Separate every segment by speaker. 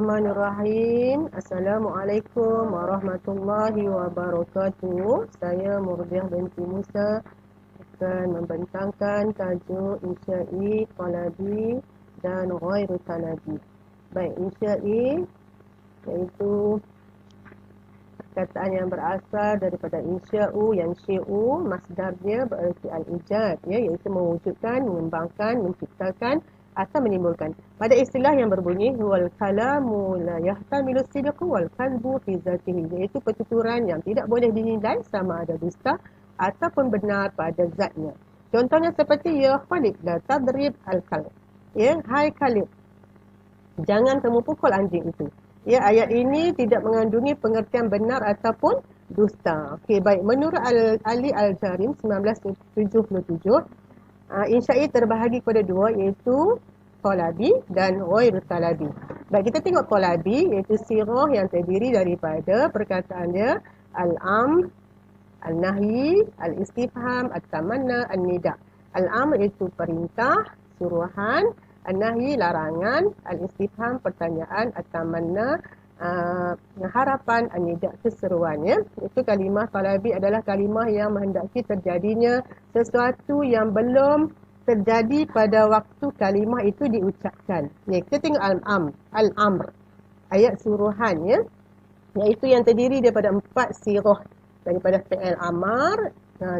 Speaker 1: Bismillahirrahmanirrahim. Assalamualaikum warahmatullahi wabarakatuh. Saya Murdiah binti Musa akan membentangkan tajuk insya'i, talabi dan ghairu talabi. Baik, insya'i iaitu perkataan yang berasal daripada insya'u, yang syi'u, masdarnya bererti al-ijad, iaitu mewujudkan, mengembangkan, menciptakan atau menimbulkan. Pada istilah yang berbunyi wal kalamu la yahtamilu sidqu wal kalbu fi zatihi, iaitu pertuturan yang tidak boleh dinilai sama ada dusta ataupun benar pada zatnya. Contohnya seperti ya Khalid la tadrib al-kalb. Ya, hai Khalid, jangan kamu pukul anjing itu. Ya, ayat ini tidak mengandungi pengertian benar ataupun dusta. Okey, baik. Menurut Ali Al-Jarim 1977, insya'i terbahagi kepada dua, iaitu talabi dan ghairu talabi. Baik, kita tengok talabi iaitu sirah yang terdiri daripada perkataan dia al-amr, al-nahyi, al-istifham, at-tamanna, an-nida. Al-amr iaitu perintah, suruhan, an-nahyi larangan, al-istifham pertanyaan, at-tamanna harapan, an-nida keseruan. Itu kalimah talabi adalah kalimah yang menghendaki terjadinya sesuatu yang belum terjadi pada waktu kalimah itu diucapkan. Kita tengok al-amr, ayat suruhan, iaitu yang terdiri daripada 4 sirah daripada fi'il amar.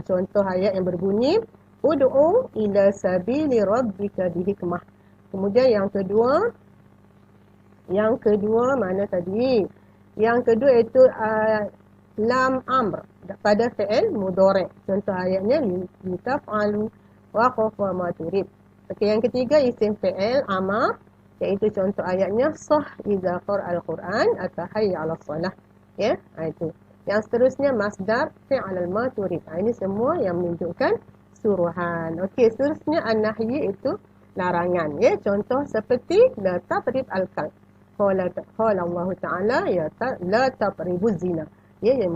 Speaker 1: Contoh ayat yang berbunyi ud'u ila sabili rabbika bihikmah. Kemudian yang kedua mana tadi? Yang kedua iaitu lam amr pada fi'il mudhari'. Contoh ayatnya litaf'alu wa khafa ma turid. Okey, yang ketiga isim fi'il amar, iaitu contoh ayatnya sah idza qara'al Quran atau hayya 'alas salah. Itu. Yang seterusnya masdar fi'al ma turid. Ini semua yang menunjukkan suruhan. Okey, seterusnya an-nahyi itu larangan. Contoh seperti la tatrib al-kalb. Qala Allah Ta'ala la taqribuz zina. Yang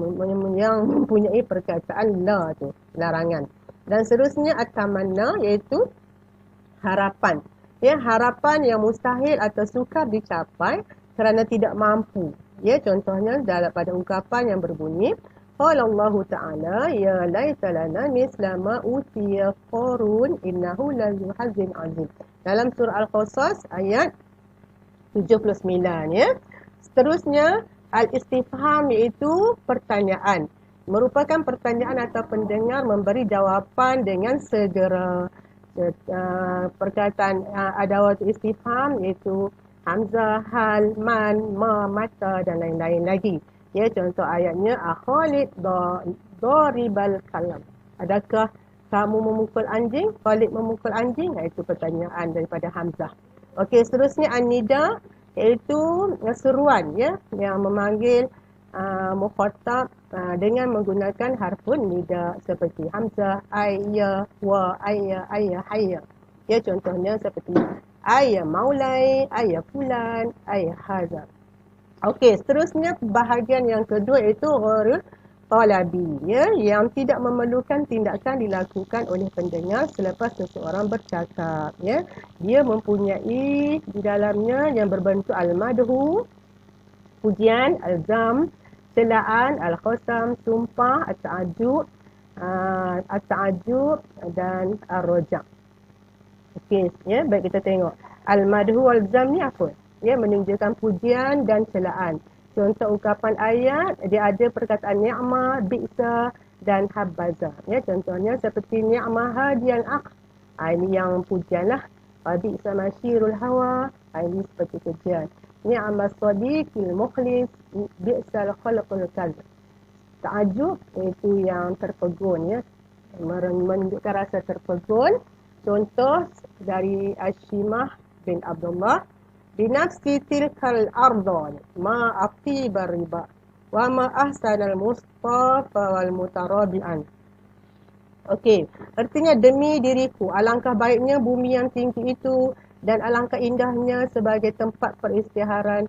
Speaker 1: mempunyai perkataan la tu, larangan. Dan seterusnya at-tamanna iaitu harapan. Harapan yang mustahil atau sukar dicapai kerana tidak mampu. Contohnya pada ungkapan yang berbunyi qala Allah Ta'ala ya laita lana misla ma utiya qarun innahu la zu hazzin azim. Dalam surah Al-Qasas ayat 79. Seterusnya al-istifham iaitu pertanyaan. Merupakan pertanyaan atau pendengar memberi jawapan dengan segera. Perkataan adawat istifham iaitu hamzah, hal, man, ma, mata dan lain-lain lagi. Contoh ayatnya Khalid daribal kalam. Adakah kamu memukul anjing? Khalid memukul anjing? Itu pertanyaan daripada hamzah. Okey, seterusnya an-nida iaitu seruan, yang memanggil mukhatab dengan menggunakan harfun nida seperti hamzah, ayya, wa, ayya, hayya. Contohnya seperti ayya maulai, ayya fulan, ayya hadza. Okey, seterusnya bahagian yang kedua iaitu ghairu talabi, yang tidak memerlukan tindakan dilakukan oleh pendengar selepas seseorang bercakap. Dia mempunyai di dalamnya yang berbentuk al-madhu, pujian, al-zam, celaan, al-khasam, sumpah, at-ta'ajjub dan ar-raja'. Okey, baik, kita tengok al-madhu wal-zam ni apa? Menunjukkan pujian dan celaan. Contoh ungkapan ayat, dia ada perkataan ni'mah, bi'sa dan habbaza. Contohnya seperti ni'mah hadiyan akh. Ini yang pujian lah. Bi'sa masyirul hawa. Ini seperti pujian. Ni'mah sadiqil mukhlis, bi'sal khalqul kalb. Ta'ajub itu yang terpegun, menunjukkan rasa terpegun. Contoh dari Ashimah bin Abdullah, binafsi tilkal ardon ma atibar riba wa ma ahsanal mustafa wal mutarabi'an. Okey, artinya demi diriku alangkah baiknya bumi yang tinggi itu dan alangkah indahnya sebagai tempat peristihatan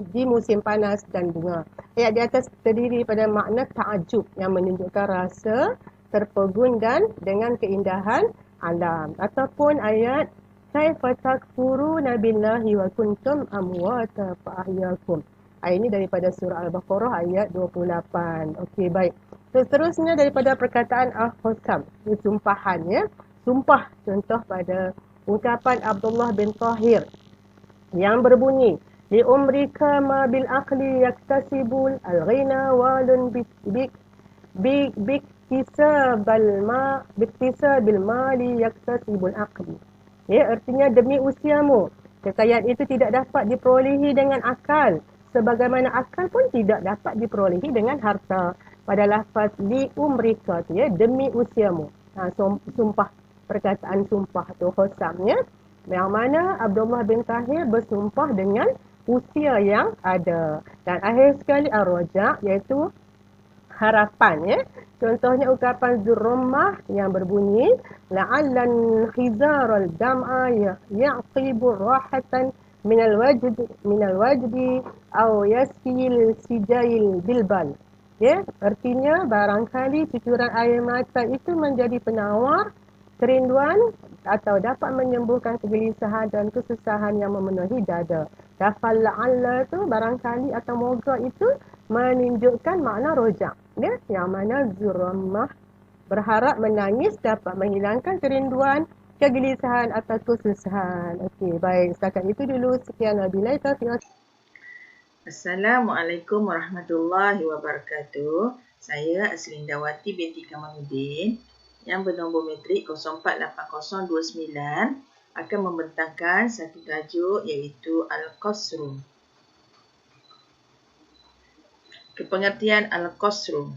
Speaker 1: di musim panas dan bunga. Ayat di atas terdiri pada makna ta'ajub yang menunjukkan rasa terpegun dan dengan keindahan alam. Ataupun ayat kaifa takfuruna billahi wa kuntum amwata fa ahyakum. Ini daripada surah Al-Baqarah ayat 28. Okey, baik. Seterusnya daripada perkataan al-qasam, sumpahan ya. Sumpah contoh pada ungkapan Abdullah bin Tahir yang berbunyi li umrika ma bil aqli yaktasibul al-ghina walun biktisabil mali yaktasibul aqli. Ya, artinya demi usiamu, kekayaan itu tidak dapat diperolehi dengan akal, sebagaimana akal pun tidak dapat diperolehi dengan harta. Pada lafaz li umrika tu ya, demi usiamu. Sumpah, perkataan sumpah tu khosamnya, yang mana Abdullah bin Tahir bersumpah dengan usia yang ada. Dan akhir sekali ar-raja, iaitu harapan ya. Contohnya ungkapan Zurrammah yang berbunyi la'allan khizaral dam'a yaqibu rahatan minal wajdi aw yaskil sijail bilbal. Ya, artinya barangkali cucuran air mata itu menjadi penawar kerinduan atau dapat menyembuhkan kegelisahan dan kesusahan yang memenuhi dada. Lafal la'alla tu barangkali atau moga itu menunjukkan makna rojak. Ya, yang mana Zurrammah berharap menangis dapat menghilangkan kerinduan, kegelisahan atau kesusahan. Okey, baik. Setakat itu dulu. Sekian. Wabillahi taufiq.
Speaker 2: Assalamualaikum warahmatullahi wabarakatuh. Saya Aslindawati binti Kamaluddin yang bernombor metrik 048029 akan membentangkan satu tajuk iaitu Al-Qasru. Kepengertian Al-Qasru.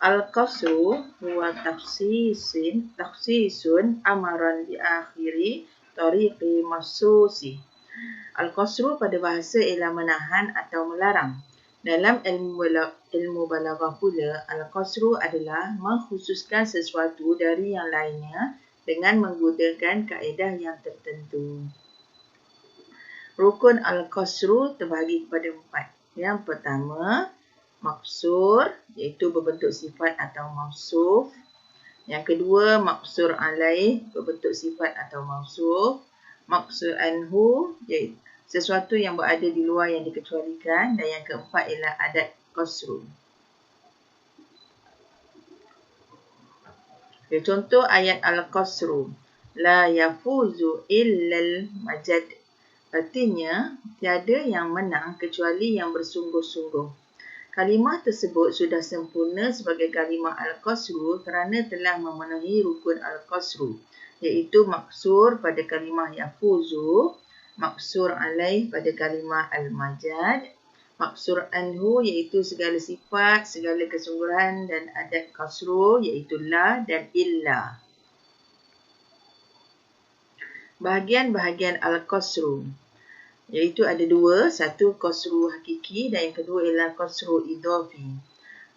Speaker 2: Al-Qasru huwa takhsisun amaran di akhiri tariqi masusi. Al-Qasru pada bahasa ialah menahan atau melarang. Dalam ilmu balaghah pula, Al-Qasru adalah mengkhususkan sesuatu dari yang lainnya dengan menggunakan kaedah yang tertentu. Rukun Al-Qasru terbahagi kepada 4. Yang pertama, maksur, iaitu berbentuk sifat atau mausuf. Yang kedua, maksur alaih, berbentuk sifat atau mausuf. Maksur anhu, iaitu sesuatu yang berada di luar yang dikecualikan. Dan yang keempat ialah adat qasru. Contoh ayat Al-Qasru. La yafuzu illal majad. Artinya, tiada yang menang kecuali yang bersungguh-sungguh. Kalimah tersebut sudah sempurna sebagai kalimah Al-Qasru kerana telah memenuhi rukun Al-Qasru, iaitu maksur pada kalimah yafuzu, maksur alaih pada kalimah al-majad, maksur anhu iaitu segala sifat, segala kesungguhan dan adat qasru iaitu la dan illa. Bahagian-bahagian Al-Qasru iaitu ada dua, satu qasru hakiki dan yang kedua ialah qasru idhafi.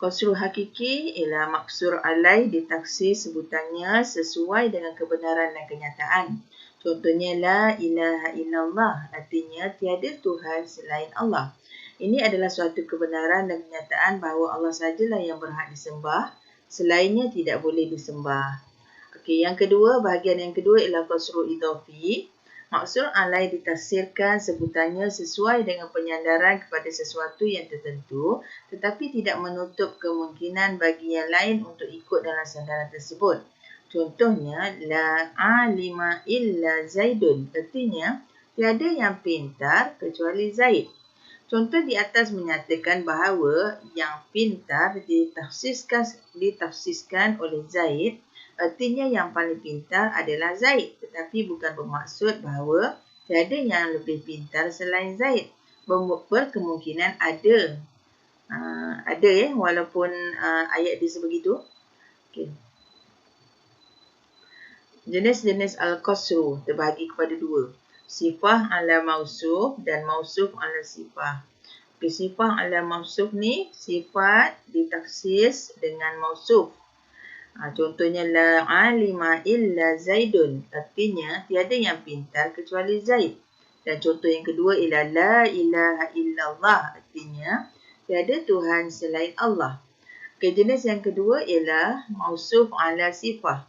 Speaker 2: Qasru hakiki ialah maksur alaih ditaksis sebutannya sesuai dengan kebenaran dan kenyataan. Contohnya la ilaha illallah, artinya tiada Tuhan selain Allah. Ini adalah suatu kebenaran dan kenyataan bahawa Allah sajalah yang berhak disembah, selainnya tidak boleh disembah. Okey, yang kedua, bahagian yang kedua ialah qasru idhafi. Maksur alaih ditafsirkan sebutannya sesuai dengan penyandaran kepada sesuatu yang tertentu, tetapi tidak menutup kemungkinan bagi yang lain untuk ikut dalam sandaran tersebut. Contohnya, la alima illa Zaidun, artinya tiada yang pintar kecuali Zaid. Contoh di atas menyatakan bahawa yang pintar ditafsirkan oleh Zaid, artinya yang paling pintar adalah Zaid, tetapi bukan bermaksud bahawa tiada yang lebih pintar selain Zaid. Berkemungkinan ada. Ada ya, walaupun ayat dia sebegitu. Okay. Jenis-jenis Al-Qasru terbahagi kepada dua. Sifah ala mausuf dan mausuf ala sifah. Okay, sifah ala mausuf ni sifat ditaksis dengan mausuf. Contohnya la alima illa Zaidun, artinya tiada yang pintar kecuali Zaid. Dan contoh yang kedua ialah la ilaha illallah, artinya tiada Tuhan selain Allah. Okay, jenis yang kedua ialah mausuf ala sifah.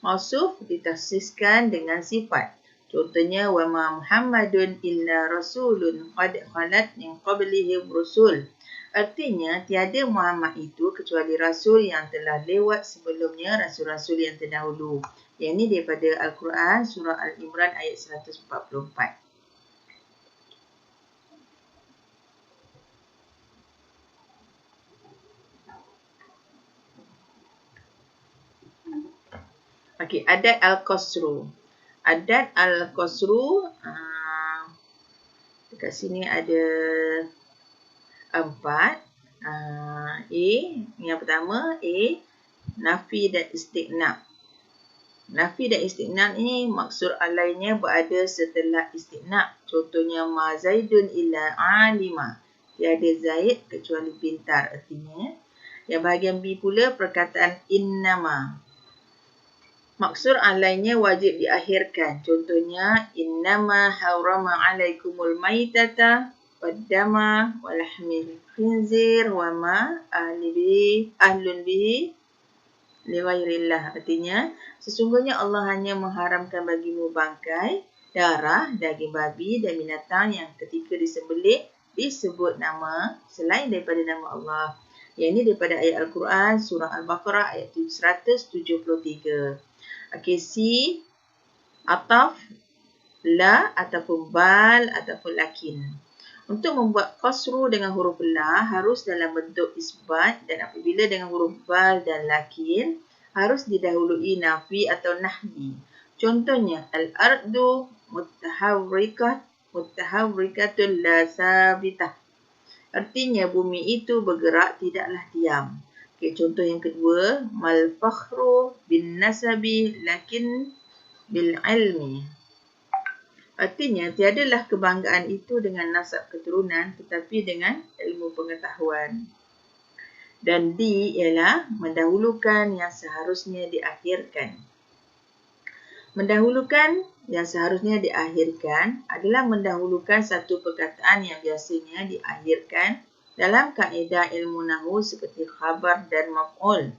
Speaker 2: Mausuf ditaksiskan dengan sifat. Contohnya, wa ma Muhammadun illa rasulun qad khalat min qablihi rusul. Artinya, tiada Muhammad itu kecuali rasul yang telah lewat sebelumnya rasul-rasul yang terdahulu. Yang ini daripada Al-Quran, surah Al-Imran ayat 144. Okey, adat Al-Qasru. Adat Al-Qasru, dekat sini ada 4. Yang pertama, nafi dan istiqnab. Nafi dan istiqnab ni maksud alainya berada setelah istiqnab. Contohnya, ma Zaidun illa alima. Tiada Zaid kecuali pintar, artinya. Yang bahagian B pula perkataan innama. Maksud alainya wajib diakhirkan. Contohnya, innama harrama alaikumul maitata waddama walahmil khinzir wa ma ahlun bihi liwairillah. Artinya, sesungguhnya Allah hanya mengharamkan bagimu bangkai, darah, daging babi dan binatang yang ketika disembelih disebut nama selain daripada nama Allah. Yang ini daripada ayat Al-Quran surah Al-Baqarah ayat 173. Okey, C, ataf, la ataupun bal ataupun lakin. Untuk membuat qasru dengan huruf la harus dalam bentuk isbat, dan apabila dengan huruf bal dan lakin harus didahului nafi atau nahyi. Contohnya, al-ardu muttaharrikatul la sabitah. Artinya bumi itu bergerak, tidaklah diam. Okay, contoh yang kedua, mal fakhru bin nasabi lakin bil ilmi. Artinya, tiadalah kebanggaan itu dengan nasab keturunan tetapi dengan ilmu pengetahuan. Dan D ialah mendahulukan yang seharusnya diakhirkan. Mendahulukan yang seharusnya diakhirkan adalah mendahulukan satu perkataan yang biasanya diakhirkan dalam kaedah ilmu nahwu seperti khabar dan maf'ul.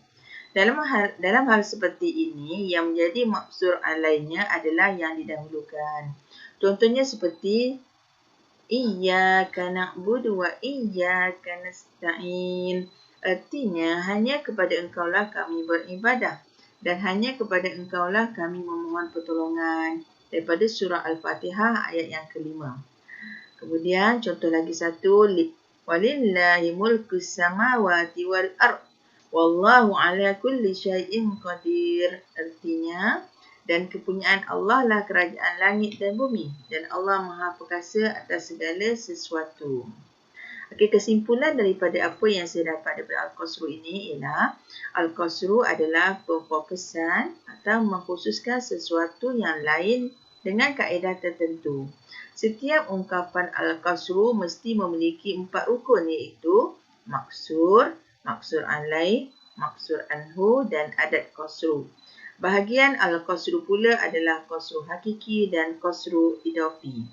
Speaker 2: Dalam hal seperti ini, yang menjadi maksur alainya adalah yang didahulukan. Contohnya seperti iyyaka na'budu wa iyyaka nasta'in. Artinya, hanya kepada engkaulah kami beribadah dan hanya kepada engkaulah kami memohon pertolongan. Daripada surah Al-Fatihah ayat yang kelima. Kemudian contoh lagi satu, walillahi mulkus samawati wal ard wallahu ala kulli syai'in qadir. Artinya, dan kepunyaan Allah lah kerajaan langit dan bumi, dan Allah Maha Perkasa atas segala sesuatu. Okey, kesimpulan daripada apa yang saya dapat daripada Al-Qasru ini ialah Al-Qasru adalah pemfokusan atau mengkhususkan sesuatu yang lain dengan kaedah tertentu. Setiap ungkapan Al-Qasru mesti memiliki 4 rukun, iaitu maksur, maksur alai, maksur anhu dan adat qasru. Bahagian Al-Qasru pula adalah qasru hakiki dan qasru idafi.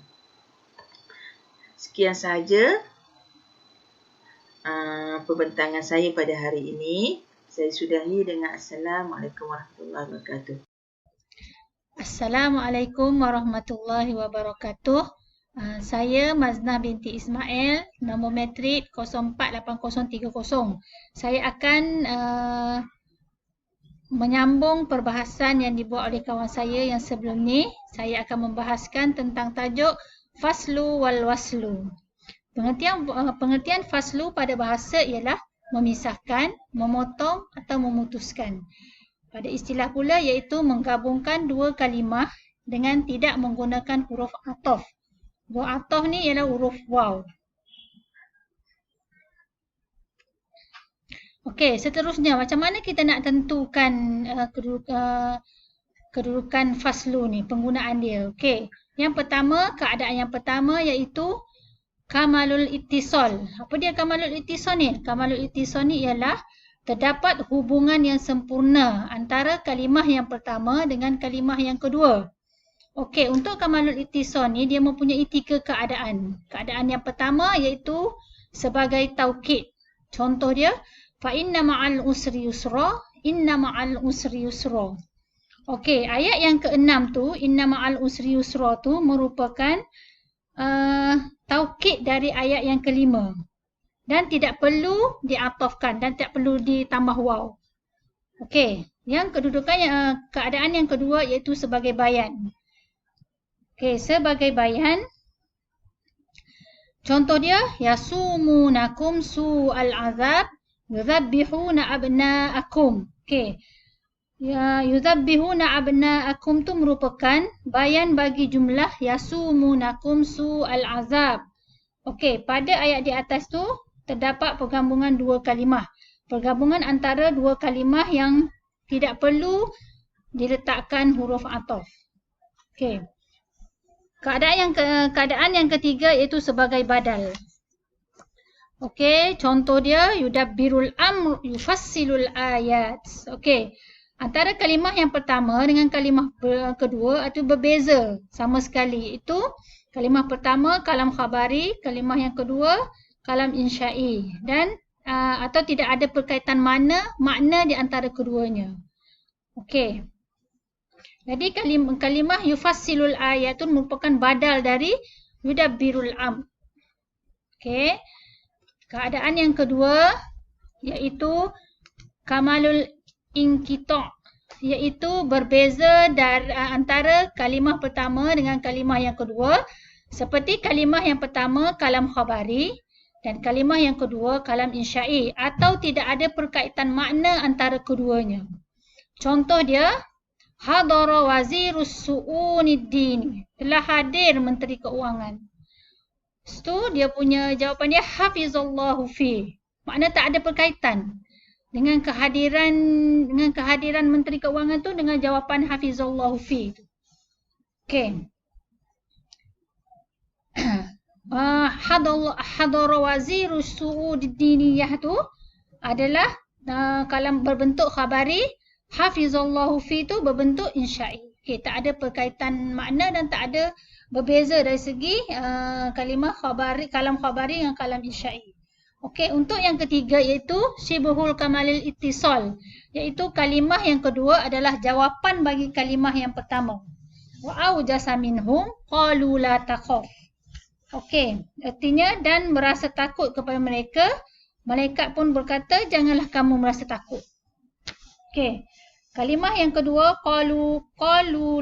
Speaker 2: Sekian sahaja perbentangan saya pada hari ini. Saya sudahi dengan Assalamualaikum warahmatullahi wabarakatuh.
Speaker 3: Assalamualaikum warahmatullahi wabarakatuh. Saya Maznah binti Ismail, nombor matrik 048030. Saya akan menyambung perbahasan yang dibuat oleh kawan saya yang sebelum ni. Saya akan membahaskan tentang tajuk faslu wal waslu. Pengertian faslu pada bahasa ialah memisahkan, memotong atau memutuskan. Pada istilah pula iaitu menggabungkan dua kalimah dengan tidak menggunakan huruf ataf. Huruf ataf ni ialah huruf waw. Okey, seterusnya macam mana kita nak tentukan kedudukan faslu ni, penggunaan dia. Okey, yang pertama, keadaan yang pertama iaitu kamalul ittisal. Apa dia kamalul ittisal ni? Kamalul ittisal ni ialah terdapat hubungan yang sempurna antara kalimah yang pertama dengan kalimah yang kedua. Okey, untuk kamalul ittisal ni dia mempunyai 3 keadaan. Keadaan yang pertama iaitu sebagai taukid. Contoh dia, fa inna ma'al usri yusra, inna ma'al usri yusra. Okey, ayat yang ke-6 tu, inna ma'al usri yusra tu merupakan taukid dari ayat yang ke-5. Dan tidak perlu diatofkan dan tidak perlu ditambah waw. Okey, yang kedudukan keadaan yang kedua iaitu sebagai bayan. Okey, sebagai bayan, contoh dia, yasumunakum su'al azab, yudhabbihuna abna'akum. Okey, ya, yudhabbihuna abna'akum tu merupakan bayan bagi jumlah yasumunakum su'al azab. Okey, pada ayat di atas tu terdapat pergabungan dua kalimah. Pergabungan antara dua kalimah yang tidak perlu diletakkan huruf ataf. Okey. Keadaan yang ketiga iaitu sebagai badal. Okey, contoh dia yudabbirul amr yufassilul ayat. Okey. Antara kalimah yang pertama dengan kalimah kedua itu berbeza sama sekali. Itu kalimah pertama kalam khabari, kalimah yang kedua kalam insya'i, dan atau tidak ada perkaitan makna di antara keduanya. Okey. Jadi kalimah yufassilul ayat itu merupakan badal dari yudabbirul amr. Okey. Keadaan yang kedua iaitu kamalul inqita', iaitu berbeza dari antara kalimah pertama dengan kalimah yang kedua. Seperti kalimah yang pertama kalam khabari dan kalimah yang kedua kalam insya'i, atau tidak ada perkaitan makna antara keduanya. Contoh dia, hadara wazirus su'unid dini, telah hadir Menteri Keuangan. Itu dia punya jawapan dia hafizallahu fi. Makna tak ada perkaitan dengan kehadiran Menteri Keuangan tu dengan jawapan hafizallahu fi. Okey. Hadara wazirus su'unid diniyah tu adalah kalam berbentuk khabari, hafizallahu fi tu berbentuk insya'i. Okey, tak ada perkaitan makna dan tak ada berbeza dari segi kalimah khabari, kalam khabari dengan kalam insya'i. Okey, untuk yang ketiga iaitu syibhul kamalil ittisal, iaitu kalimah yang kedua adalah jawapan bagi kalimah yang pertama. Wa aujasa minhum qalu la takhaf. Okey, artinya dan merasa takut kepada mereka, malaikat pun berkata janganlah kamu merasa takut. Okey. Kalimah yang kedua, qalu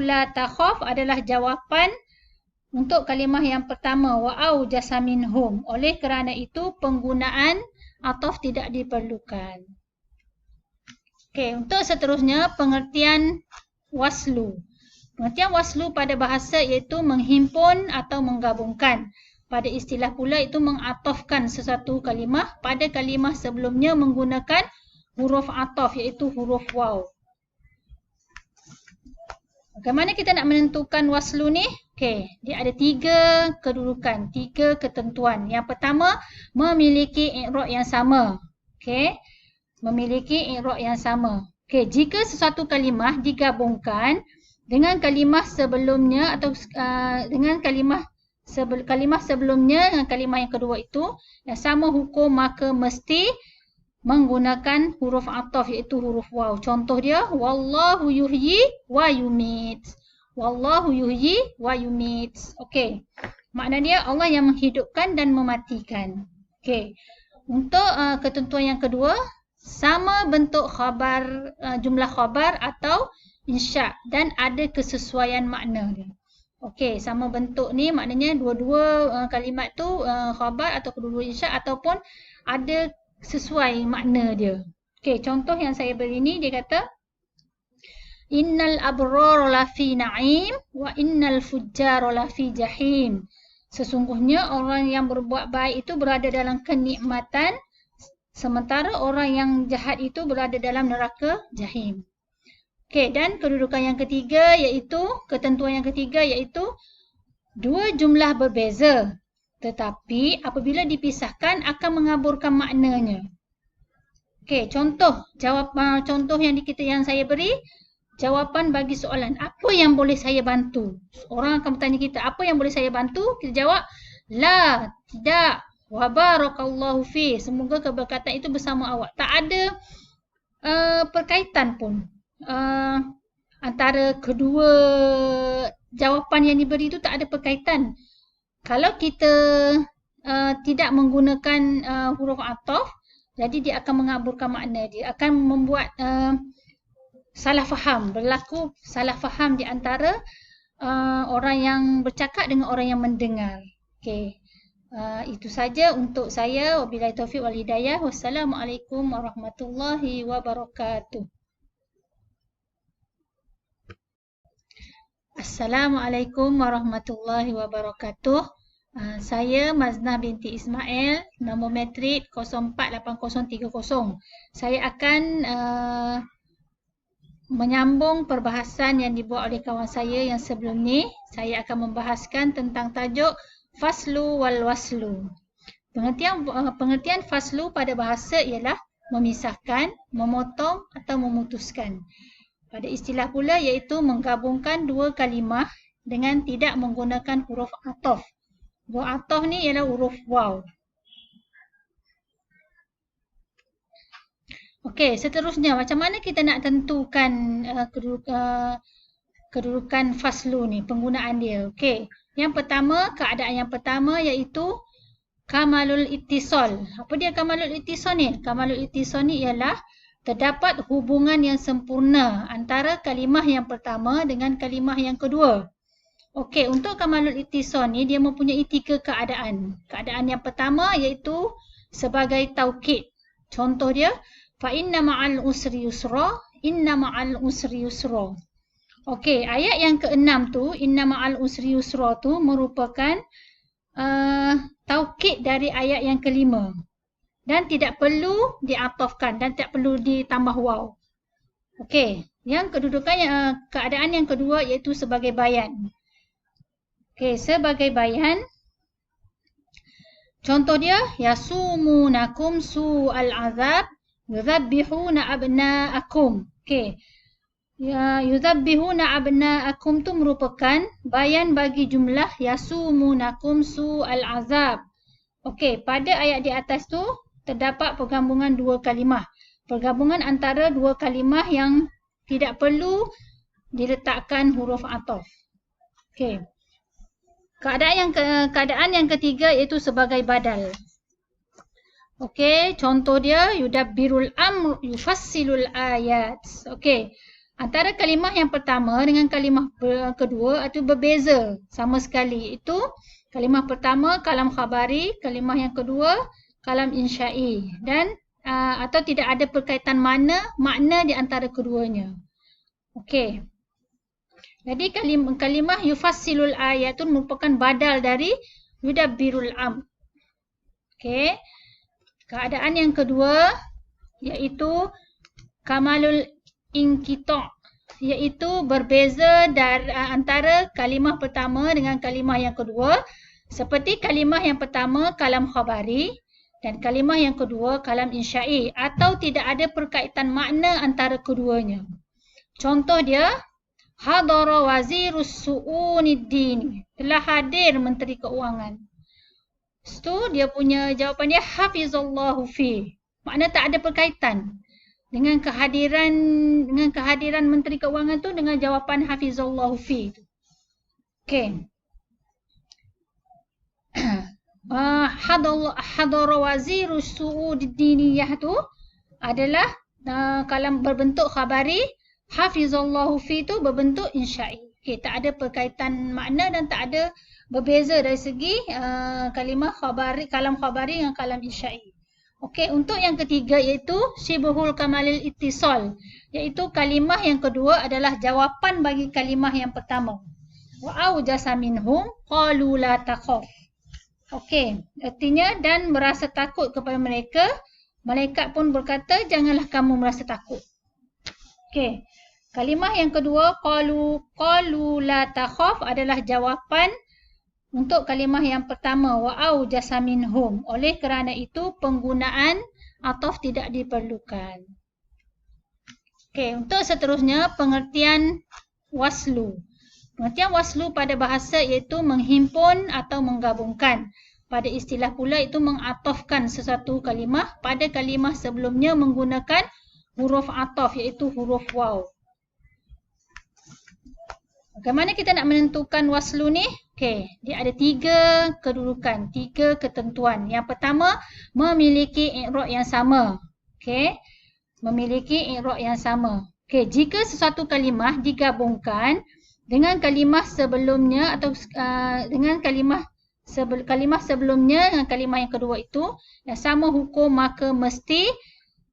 Speaker 3: la takhaf, adalah jawapan untuk kalimah yang pertama, wa'au jasaminhum. Oleh kerana itu, penggunaan ataf tidak diperlukan. Okey, untuk seterusnya, pengertian waslu. Pengertian waslu pada bahasa iaitu menghimpun atau menggabungkan. Pada istilah pula itu mengatafkan sesuatu kalimah pada kalimah sebelumnya menggunakan huruf ataf iaitu huruf waw. Bagaimana kita nak menentukan waslu ni? Okey, dia ada 3 kedudukan, 3 ketentuan. Yang pertama, memiliki i'rab yang sama. Okey, memiliki i'rab yang sama. Okey, jika sesuatu kalimah digabungkan dengan kalimah sebelumnya atau dengan kalimah sebelumnya dengan kalimah yang kedua itu yang sama hukum, maka mesti menggunakan huruf ataf iaitu huruf waw. Contoh dia, wallahu yuhyi wa yumit. Wallahu yuhyi wa yumit. Okey. Makna dia Allah yang menghidupkan dan mematikan. Okey. Untuk ketentuan yang kedua, sama bentuk khabar, jumlah khabar atau insya' dan ada kesesuaian makna dia. Okey, sama bentuk ni maknanya dua-dua kalimat tu khabar atau kedua-dua insya' ataupun ada sesuai makna dia. Okey, contoh yang saya beri ni dia kata innal abrara lafi na'im wa innal fujjara lafi jahim. Sesungguhnya orang yang berbuat baik itu berada dalam kenikmatan, sementara orang yang jahat itu berada dalam neraka jahim. Okey, dan kedudukan yang ketiga iaitu ketentuan yang ketiga iaitu dua jumlah berbeza, tetapi apabila dipisahkan akan mengaburkan maknanya. Okey, contoh yang saya beri, jawapan bagi soalan, apa yang boleh saya bantu? Orang akan bertanya kita, apa yang boleh saya bantu? Kita jawab, la, tidak, wa barakallahu fi. Semoga keberkatan itu bersama awak. Tak ada perkaitan pun antara kedua jawapan yang diberi itu tak ada perkaitan. Kalau kita tidak menggunakan huruf ataf, jadi dia akan mengaburkan makna. Dia akan membuat salah faham, berlaku salah faham di antara orang yang bercakap dengan orang yang mendengar. Okey. Itu saja untuk saya. Wabillahi taufiq wal hidayah. Wassalamualaikum warahmatullahi wabarakatuh. Assalamualaikum warahmatullahi wabarakatuh. Saya Maznah binti Ismail, nombor matrik 048030. Saya akan menyambung perbahasan yang dibuat oleh kawan saya yang sebelum ni. Saya akan membahaskan tentang tajuk faslu wal waslu. Pengertian faslu pada bahasa ialah memisahkan, memotong atau memutuskan. Pada istilah pula iaitu menggabungkan dua kalimah dengan tidak menggunakan huruf ataf. Huruf ataf ni ialah huruf waw. Okey, seterusnya macam mana kita nak tentukan kedudukan faslu ni, penggunaan dia. Okey, yang pertama, keadaan yang pertama iaitu kamalul ittisal. Apa dia kamalul ittisal ni? Kamalul ittisal ni ialah terdapat hubungan yang sempurna antara kalimah yang pertama dengan kalimah yang kedua. Okey, untuk kamalul ittisal ni dia mempunyai tiga keadaan. Keadaan yang pertama iaitu sebagai taukid. Contoh dia, fa inna ma'al usri yusra, inna ma'al usri yusra. Okey, ayat yang ke-6 tu, inna ma'al usri yusra tu merupakan taukid dari ayat yang ke-5. Dan tidak perlu diatafkan dan tidak perlu ditambah waw. Okey, yang kedudukan keadaan yang kedua iaitu sebagai bayan. Okey, sebagai bayan. Contoh dia, yasumunakum su'al azab, yudhabbihuna abna'akum. Okey. Ya, yudhabbihuna abna'akum tu merupakan bayan bagi jumlah yasumunakum su'al azab. Okey, pada ayat di atas tu terdapat pergabungan dua kalimah. Pergabungan antara dua kalimah yang tidak perlu diletakkan huruf ataf. Okey. Keadaan yang ketiga iaitu sebagai badal. Okey, contoh dia yudabbirul amr yufassilul ayat. Okey. Antara kalimah yang pertama dengan kalimah kedua itu berbeza sama sekali. Itu kalimah pertama kalam khabari, kalimah yang kedua kalam insya'i, dan atau tidak ada perkaitan makna di antara keduanya. Okey. Jadi kalimah yufassilul ayat itu merupakan badal dari yudabbirul amr. Okey. Keadaan yang kedua iaitu kamalul inqita', iaitu berbeza dari antara kalimah pertama dengan kalimah yang kedua. Seperti kalimah yang pertama kalam khabari dan kalimah yang kedua kalam insya'i, atau tidak ada perkaitan makna antara keduanya. Contoh dia, hadara wazirus su'unid dini, telah hadir Menteri Keuangan. Itu dia punya jawapan dia hafizallahu fi. Makna tak ada perkaitan dengan kehadiran Menteri Keuangan tu dengan jawapan hafizallahu fi. Okey. Hadara wazirus su'udid diniyah tu adalah kalam berbentuk khabari, hafizallahu fi tu berbentuk insya'i. Okey, tak ada perkaitan makna dan tak ada berbeza dari segi kalimah khabari, kalam khabari dengan kalam insya'i. Okey, untuk yang ketiga iaitu syibhul kamalil ittisal, iaitu kalimah yang kedua adalah jawapan bagi kalimah yang pertama. Wa aujasa minhum qalu la takhaf. Okey, artinya dan merasa takut kepada mereka, malaikat pun berkata janganlah kamu merasa takut. Okey. Kalimah yang kedua qalu la takhaf adalah jawapan untuk kalimah yang pertama wa aujasa minhum. Oleh kerana itu penggunaan ataf tidak diperlukan. Okey, untuk seterusnya pengertian waslu. Pengertian waslu pada bahasa iaitu menghimpun atau menggabungkan. Pada istilah pula itu mengatafkan sesuatu kalimah pada kalimah sebelumnya menggunakan huruf ataf iaitu huruf waw. Bagaimana kita nak menentukan waslu ni? Okey, dia ada 3 kedudukan, 3 ketentuan. Yang pertama, memiliki i'rab yang sama. Okey, memiliki i'rab yang sama. Okey, jika sesuatu kalimah digabungkan dengan kalimah sebelumnya atau dengan kalimah sebelumnya dengan kalimah yang kedua itu yang sama hukum, maka mesti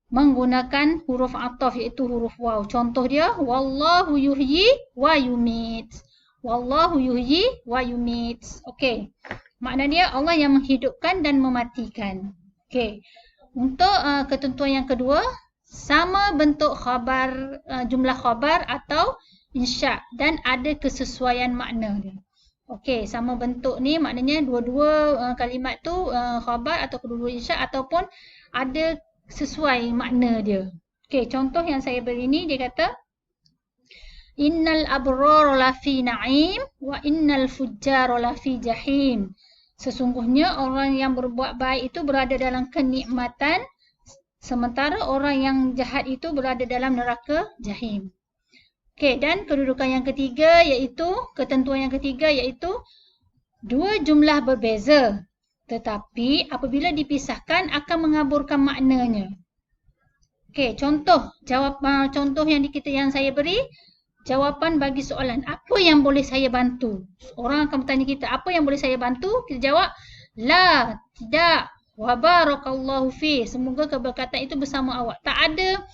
Speaker 3: menggunakan huruf ataf iaitu huruf waw. Contoh dia, wallahu yuhyi wa yumit. Wallahu yuhyi wa yumit. Okey. Makna dia Allah yang menghidupkan dan mematikan. Okey. Untuk ketentuan yang kedua, sama bentuk khabar, jumlah khabar atau insya dan ada kesesuaian makna dia. Okey, sama bentuk ni maknanya dua-dua kalimat tu khabar atau kedua-dua insya ataupun ada sesuai makna dia. Okey, contoh yang saya beri ni dia kata innal abrara lafi na'im wa innal fujjara lafi jahim. Sesungguhnya orang yang berbuat baik itu berada dalam kenikmatan sementara orang yang jahat itu berada dalam neraka jahim. Okey, dan kedudukan yang ketiga iaitu ketentuan yang ketiga iaitu dua jumlah berbeza. Tetapi apabila dipisahkan akan mengaburkan maknanya. Okey, contoh contoh yang saya beri, jawapan bagi soalan apa yang boleh saya bantu? Orang akan bertanya kita, apa yang boleh saya bantu? Kita jawab, la, tidak, wa barakallahu fi. Semoga keberkatan itu bersama awak. Tak ada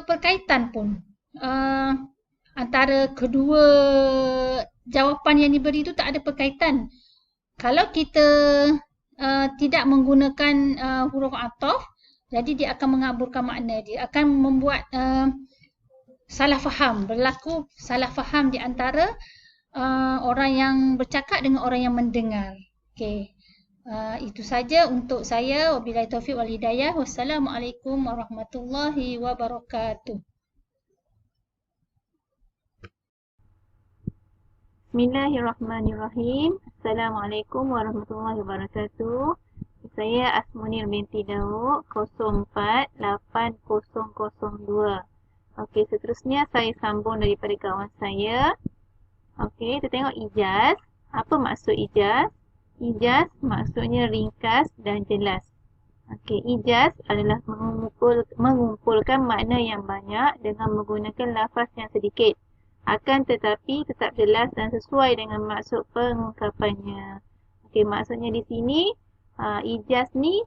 Speaker 3: perkaitan pun antara kedua jawapan yang diberi itu, tak ada perkaitan. Kalau kita tidak menggunakan huruf ataf, jadi dia akan mengaburkan makna. Dia akan membuat salah faham, berlaku salah faham di antara orang yang bercakap dengan orang yang mendengar. Okey. Itu saja untuk saya. Wabillahi taufiq wal hidayah. Wassalamualaikum warahmatullahi wabarakatuh.
Speaker 4: Bismillahirrahmanirrahim. Assalamualaikum warahmatullahi wabarakatuh. Saya Asmunir binti Daud, 048002. Okey, seterusnya saya sambung daripada kawan saya. Okey, kita tengok ijaz. Apa maksud ijaz? Ijaz maksudnya ringkas dan jelas. Okey, ijaz adalah mengumpulkan makna yang banyak dengan menggunakan lafaz yang sedikit. Akan tetapi tetap jelas dan sesuai dengan maksud pengungkapannya. Okey, maksudnya di sini ijaz ni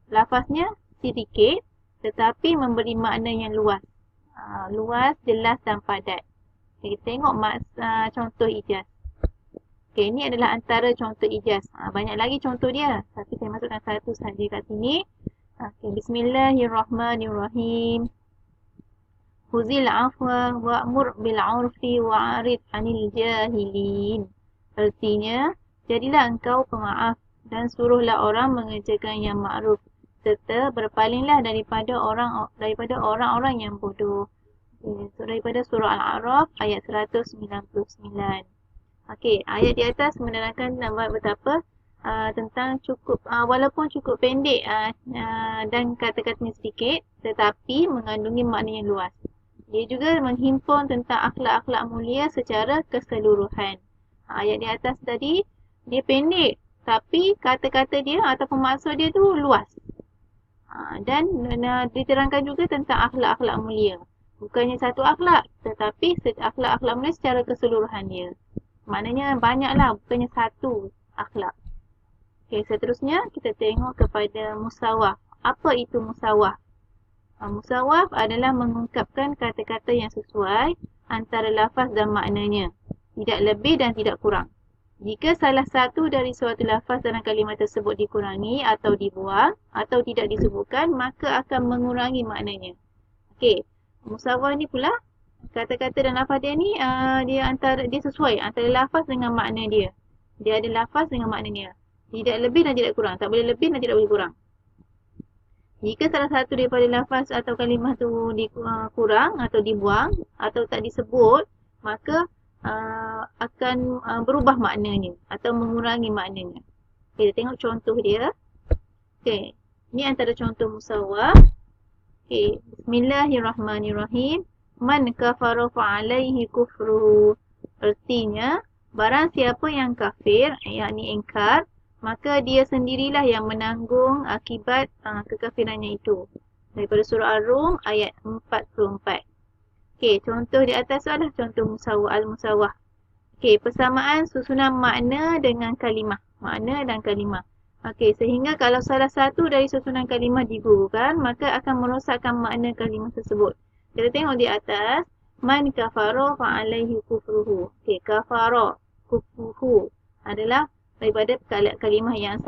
Speaker 4: lafaznya sedikit tetapi memberi makna yang luas. Luas, jelas dan padat. Okay, kita tengok contoh ijaz. Okey, ini adalah antara contoh ijaz. Banyak lagi contoh dia, tapi saya masukkan satu sahaja kat sini. Okey, bismillahirrahmanirrahim. Khuzil afwa wa'mur bil 'urfi wa'rid 'anil jahilin. Artinya, jadilah engkau pemaaf dan suruhlah orang mengerjakan yang makruf serta berpalinglah daripada orang-orang yang bodoh. So, daripada surah Al-A'raf ayat 199. Okey, ayat di atas menerangkan betapa tentang walaupun cukup pendek dan kata-katanya sedikit tetapi mengandungi makna yang luas. Dia juga menghimpun tentang akhlak-akhlak mulia secara keseluruhan. Ayat di atas tadi, dia pendek tapi kata-kata dia ataupun maksud dia tu luas. Dan diterangkan juga tentang akhlak-akhlak mulia. Bukannya satu akhlak, tetapi akhlak-akhlak mulia secara keseluruhan dia. Maknanya banyaklah, bukannya satu akhlak. Okey, seterusnya kita tengok kepada musawah. Apa itu musawah? Musawaf adalah mengungkapkan kata-kata yang sesuai antara lafaz dan maknanya. Tidak lebih dan tidak kurang. Jika salah satu dari suatu lafaz dalam kalimah tersebut dikurangi atau dibuang atau tidak disebutkan, maka akan mengurangi maknanya. Okey, musawah ni pula, kata-kata dan lafaz dia ni dia sesuai antara lafaz dengan makna dia. Dia ada lafaz dengan makna dia. Tidak lebih dan tidak kurang. Tak boleh lebih dan tidak boleh kurang. Jika salah satu daripada lafaz atau kalimah tu kurang atau dibuang atau tak disebut, maka akan berubah maknanya atau mengurangi maknanya. Okay, kita tengok contoh dia. Okay, ini antara contoh musawah. Okay, bismillahirrahmanirrahim. Man kafara fa'alaihi kufruhu. Artinya, barang siapa yang kafir, yakni ingkar, maka dia sendirilah yang menanggung akibat kekafirannya itu. Daripada surah Ar-Rum ayat 44. Okey, contoh di atas tu adalah contoh musawah al-musawah. Okey, persamaan susunan makna dengan kalimah. Makna dan kalimah. Okey, sehingga kalau salah satu dari susunan kalimah digugurkan, maka akan merosakkan makna kalimah tersebut. Kita tengok di atas, man kafara fa'alaihi kufruhu. Okey, kafara, kufruhu adalah daripada kalimah yang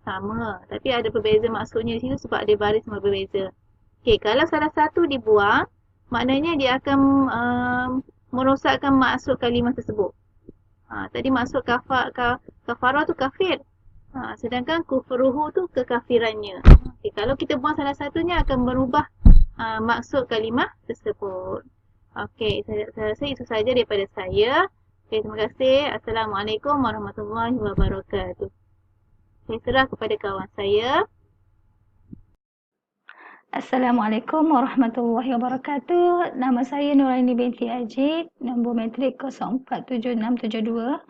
Speaker 4: sama. Tapi ada berbeza maksudnya di situ sebab ada baris yang berbeza. Okey, kalau salah satu dibuang, maknanya dia akan merosakkan maksud kalimah tersebut. Tadi maksud kafara tu kafir. Sedangkan kufruhu tu kekafirannya. Okay, kalau kita buang salah satunya akan berubah maksud kalimah tersebut. Okey, saya rasa itu saja daripada saya. Okay, terima kasih. Assalamualaikum warahmatullahi wabarakatuh. Saya serah kepada kawan saya.
Speaker 5: Assalamualaikum warahmatullahi wabarakatuh. Nama saya Nuraini binti Ajid, nombor matrik 047672.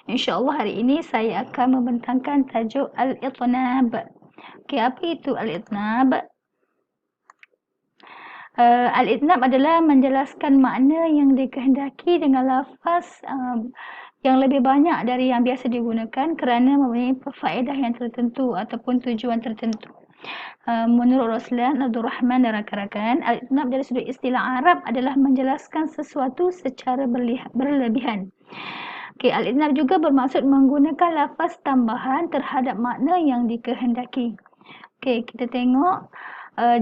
Speaker 5: InsyaAllah hari ini saya akan membentangkan tajuk Al-Itnab. Okey, apa itu Al-Itnab? Al-Itnab adalah menjelaskan makna yang dikehendaki dengan lafaz yang lebih banyak dari yang biasa digunakan kerana mempunyai faedah yang tertentu ataupun tujuan tertentu. Menurut Roslan Abdul Rahman dan rakan-rakan, Al-Itnab dari sudut istilah Arab adalah menjelaskan sesuatu secara berlebihan. Okay, Al-Itnab juga bermaksud menggunakan lafaz tambahan terhadap makna yang dikehendaki. Okay, kita tengok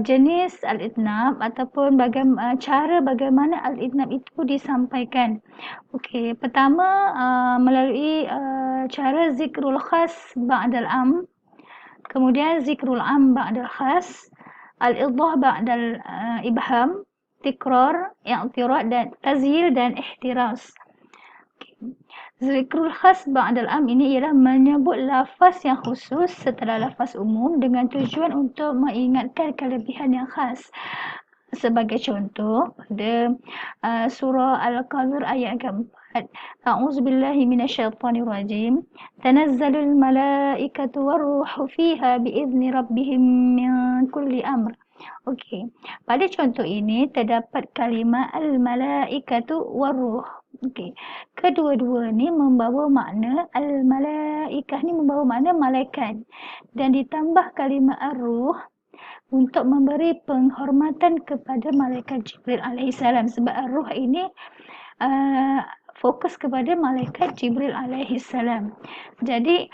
Speaker 5: jenis Al-Itnab ataupun cara bagaimana Al-Itnab itu disampaikan. Okay, pertama melalui cara zikrul khas ba'dal am. Kemudian zikrul am ba'dal khas, al-idah ba'dal ibham, tikrar, i'tirad dan tazyil dan ihtiras. Zikrul khas ba'dal am ini ialah menyebut lafaz yang khusus setelah lafaz umum dengan tujuan untuk mengingatkan kelebihan yang khas. Sebagai contoh, pada surah Al-Qamar ayat keempat, A'udzubillahi minasyaitonirrajim. Tanazzalul malaikatu warruhu fiha biizni rabbihim min kulli amr. Okey. Pada contoh ini terdapat kalimah al-malaikatu warruh. Okey. Kedua-dua ni membawa makna al-malaikah ni membawa makna malaikat dan ditambah kalimah ar-ruh untuk memberi penghormatan kepada malaikat Jibril alaihissalam sebab ar-ruh ini fokus kepada malaikat Jibril alaihissalam. Jadi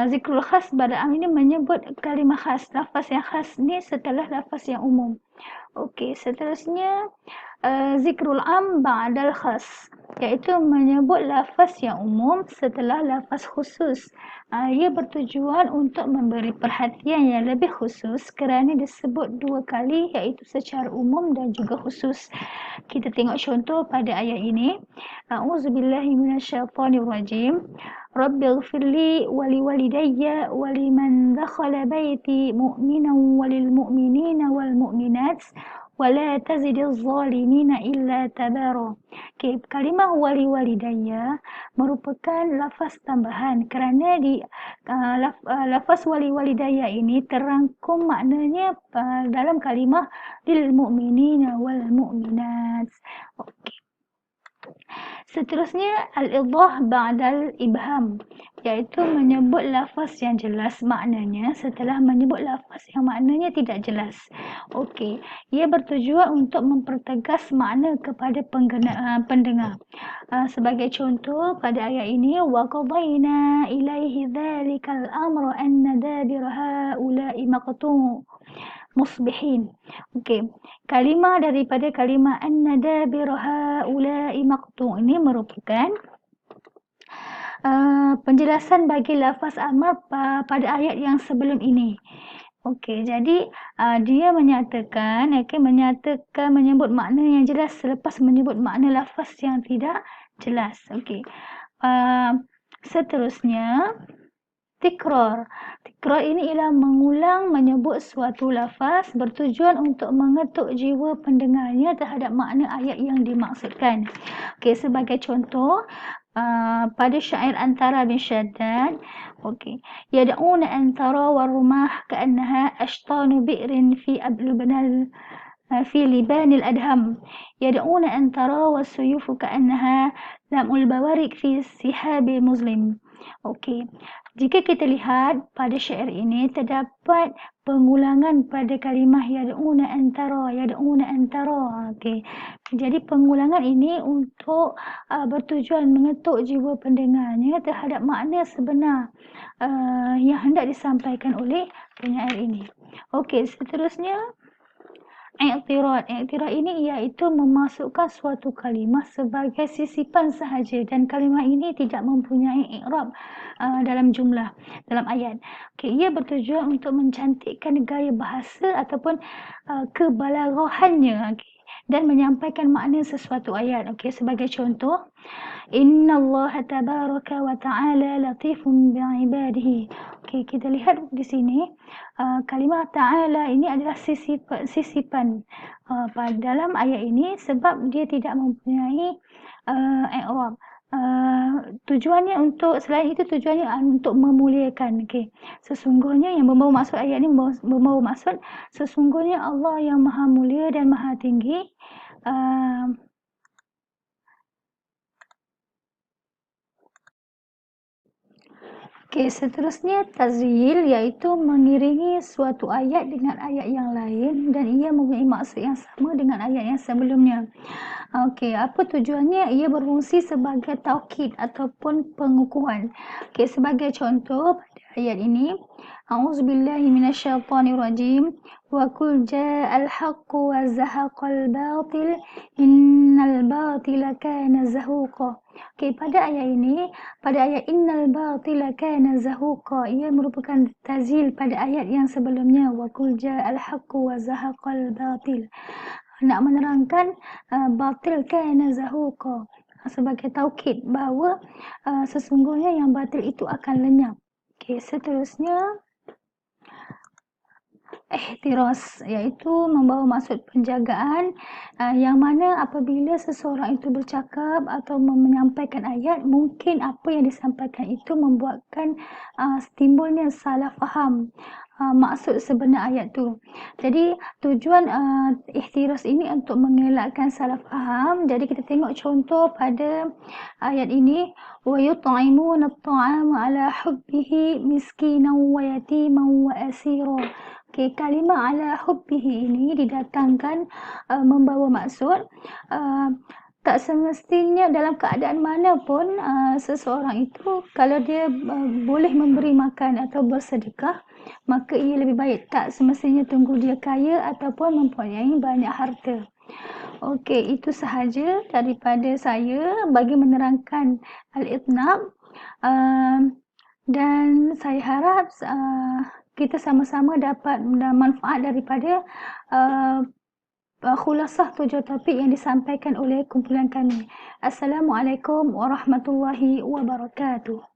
Speaker 5: zikrul khas pada am ini menyebut kalimah khas, lafaz yang khas ni setelah lafaz yang umum. Okey, seterusnya zikrul am ba'dal khas, iaitu menyebut lafaz yang umum setelah lafaz khusus. Ia bertujuan untuk memberi perhatian yang lebih khusus kerana disebut dua kali, iaitu secara umum dan juga khusus. Kita tengok contoh pada ayat ini. A'udzubillahi minasyaitonirrajim. Rabbighfirli wa liwalidayya wa liman dakhala baiti mu'minan walil mu'minina wal mu'minat wala tazidiz zalimina illa tabara. Okay, kalimah wali walidayya merupakan lafaz tambahan kerana di lafaz wali walidayya ini terangkum maknanya dalam kalimah lil mu'minina wal mu'minat. Okey. Seterusnya al-idah ba'dal ibham, iaitu menyebut lafaz yang jelas maknanya setelah menyebut lafaz yang maknanya tidak jelas. Okey, ia bertujuan untuk mempertegas makna kepada pendengar. Sebagai contoh pada ayat ini, wa qadayna ilaihi dzalikal amra anna dabira haula'i maqtu' musbihin. Okey, kalimah daripada kalimah anna dabira haula'i maqtu' ini merupakan penjelasan bagi lafaz amar pada ayat yang sebelum ini. Okey, jadi dia menyatakan menyebut makna yang jelas selepas menyebut makna lafaz yang tidak jelas. Okey. Seterusnya Tikrar. Tikrar ini ialah mengulang menyebut suatu lafaz bertujuan untuk mengetuk jiwa pendengarnya terhadap makna ayat yang dimaksudkan. Okey, sebagai contoh, pada syair Antara bin Shaddad, okey, yad'una antara warumah ka'annaha ashtanu bi'rin fi ablubnal في لبان الأدهم يدعون أن ترى والسيوف كأنها لمع البوارق في سحاب مظلم. Okey, jika kita lihat pada syair ini terdapat pengulangan pada kalimah yad'una antara. Okey, jadi pengulangan ini untuk bertujuan mengetuk jiwa pendengarnya terhadap makna sebenar yang hendak disampaikan oleh penyair ini. Okey, seterusnya i'tirad. I'tirad ini iaitu memasukkan suatu kalimah sebagai sisipan sahaja dan kalimah ini tidak mempunyai i'rab dalam jumlah, dalam ayat. Okey, ia bertujuan untuk mencantikkan gaya bahasa ataupun kebalaghahannya, okay, dan menyampaikan makna sesuatu ayat. Okey, sebagai contoh, Innallaha tabaraka wa ta'ala latifun bi'ibadihi. Okey, kita lihat di sini kalimah ta'ala ini adalah sisipan dalam ayat ini sebab dia tidak mempunyai i'rab. Tujuannya untuk, selain itu tujuannya untuk memuliakan. Okey, sesungguhnya yang membawa maksud ayat ini membawa maksud sesungguhnya Allah yang maha mulia dan maha tinggi. Okey, seterusnya tazyil iaitu mengiringi suatu ayat dengan ayat yang lain dan ia mempunyai maksud yang sama dengan ayat yang sebelumnya. Okey, apa tujuannya? Ia berfungsi sebagai taukid ataupun pengukuhan. Okey, sebagai contoh pada ayat ini, A'udzubillahi minasyaitonirrajim. Wa qul ja'al haqqu wa zahaqal batil innal batila kana zahuqa. Okey, pada ayat innal batila kana zahuqa, ia merupakan tazyil pada ayat yang sebelumnya wa qul ja'al haqqu wa zahaqal batil. Nak menerangkan batil kana zahuqa sebagai taukid bahawa sesungguhnya yang batil itu akan lenyap. Okey, seterusnya ihtiras iaitu membawa maksud penjagaan yang mana apabila seseorang itu bercakap atau menyampaikan ayat, mungkin apa yang disampaikan itu membuatkan timbulnya salah faham maksud sebenar ayat tu. Jadi tujuan ihtiras ini untuk mengelakkan salah faham. Jadi kita tengok contoh pada ayat ini, wa yut'imuna at-ta'ama ala hubbihi miskinan wa yatiman wa asira. Okey, kalimah ala hubbihi ini didatangkan membawa maksud tak semestinya dalam keadaan mana pun seseorang itu kalau dia boleh memberi makan atau bersedekah, maka ia lebih baik. Tak semestinya tunggu dia kaya ataupun mempunyai banyak harta. Okey, itu sahaja daripada saya bagi menerangkan al-itnab, dan saya harap kita sama-sama dapat manfaat daripada khulasah 7 topik yang disampaikan oleh kumpulan kami. Assalamualaikum warahmatullahi wabarakatuh.